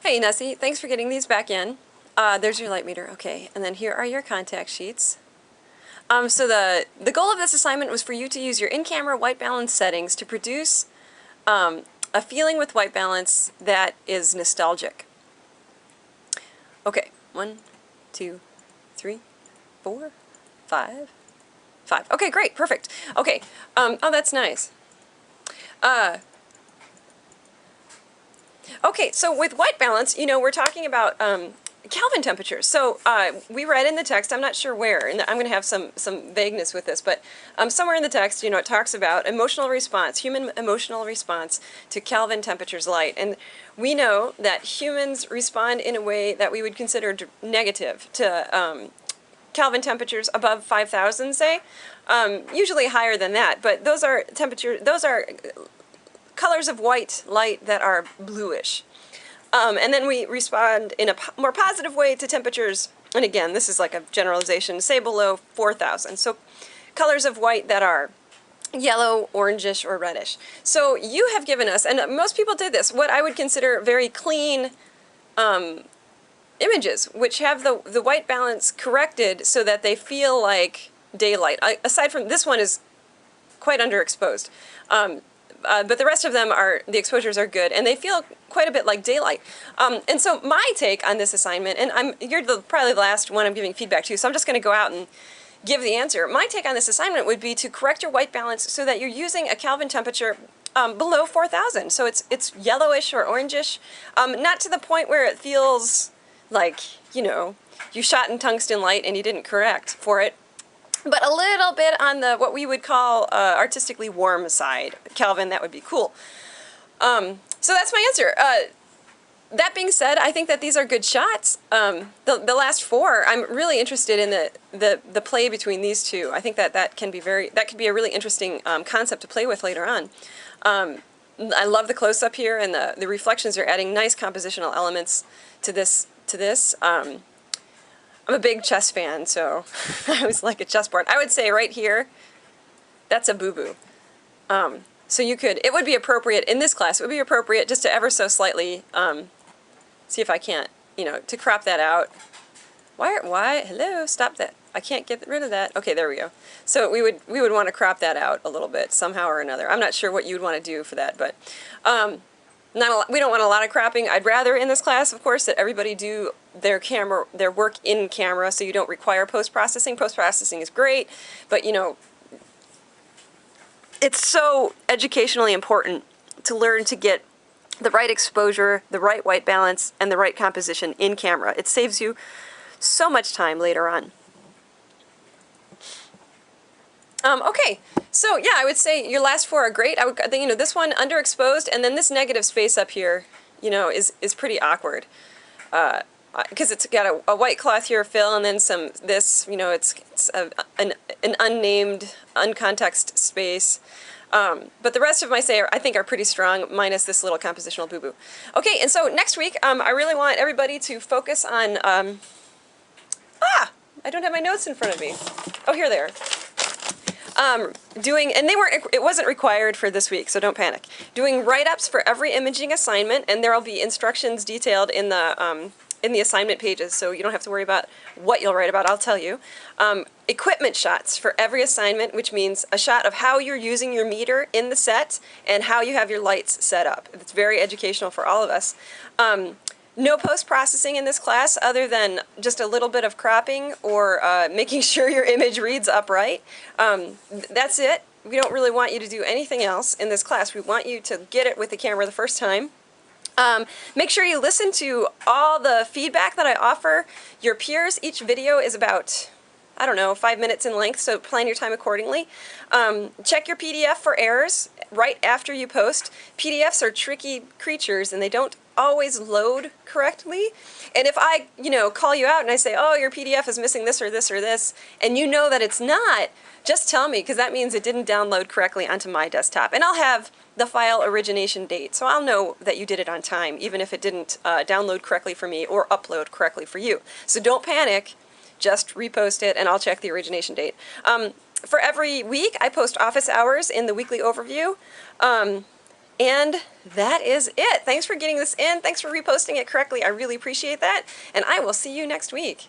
Hey Nessie, thanks for getting these back in. There's your light meter, okay, and then here are your contact sheets. So the goal of this assignment was for you to use your in-camera white balance settings to produce a feeling with white balance that is nostalgic. Okay, 1, 2, 3, 4, 5, 5. Okay, great, perfect. Okay, oh, that's nice. Okay, so with white balance, we're talking about Kelvin temperatures. So we read in the text, I'm not sure where, and I'm going to have some vagueness with this, but somewhere in the text, it talks about emotional response, human emotional response to Kelvin temperatures light. And we know that humans respond in a way that we would consider negative to Kelvin temperatures above 5,000, say, usually higher than that. But those are colors of white light that are bluish. And then we respond in a more positive way to temperatures, and again, this is like a generalization, say below 4,000. So colors of white that are yellow, orangish, or reddish. So you have given us, and most people did this, what I would consider very clean images, which have the white balance corrected so that they feel like daylight. Aside from this one is quite underexposed. But the rest of them the exposures are good, and they feel quite a bit like daylight. And so my take on this assignment, and you're probably the last one I'm giving feedback to, so I'm just going to go out and give the answer. My take on this assignment would be to correct your white balance so that you're using a Kelvin temperature below 4,000. So it's yellowish or orangish, not to the point where it feels like, you shot in tungsten light and you didn't correct for it, but a little bit on the what we would call artistically warm side. Kelvin, that would be cool. So that's my answer. That being said, I think that these are good shots. The last four, I'm really interested in the play between these two. I think that could be a really interesting concept to play with later on. I love the close-up here, and the reflections are adding nice compositional elements to this. I'm a big chess fan, so I always like a chessboard. I would say right here, that's a boo-boo. So it would be appropriate, in this class, it would be appropriate just to ever so slightly, see if I can't, to crop that out. Why, hello, stop that. I can't get rid of that. Okay, there we go. So we would want to crop that out a little bit, somehow or another. I'm not sure what you'd want to do for that, but we don't want a lot of cropping. I'd rather in this class, of course, that everybody do their work in camera, so you don't require post-processing. Post-processing is great, but it's so educationally important to learn to get the right exposure, the right white balance, and the right composition in camera. It saves you so much time later on. Okay, so yeah, I would say your last four are great. I think this one underexposed, and then this negative space up here, is pretty awkward, because it's got a white cloth here fill, and then it's an unnamed, uncontext space. But the rest of my I think are pretty strong, minus this little compositional boo-boo. Okay, and so next week, I really want everybody to focus on. I don't have my notes in front of me. Oh, here they are. It wasn't required for this week, so don't panic. Doing write-ups for every imaging assignment, and there will be instructions detailed in the assignment pages, so you don't have to worry about what you'll write about, I'll tell you. Equipment shots for every assignment, which means a shot of how you're using your meter in the set and how you have your lights set up. It's very educational for all of us. No post-processing in this class other than just a little bit of cropping or making sure your image reads upright. That's it. We don't really want you to do anything else in this class. We want you to get it with the camera the first time. Make sure you listen to all the feedback that I offer your peers. Each video is about, 5 minutes in length, so plan your time accordingly. Check your PDF for errors right after you post. PDFs are tricky creatures, and they don't always load correctly. And if I, call you out and I say, oh, your PDF is missing this or this or this, and you know that it's not, just tell me, because that means it didn't download correctly onto my desktop. And I'll have the file origination date, so I'll know that you did it on time, even if it didn't download correctly for me or upload correctly for you. So don't panic, just repost it, and I'll check the origination date. For every week, I post office hours in the weekly overview. And that is it. Thanks for getting this in. Thanks for reposting it correctly. I really appreciate that. And I will see you next week.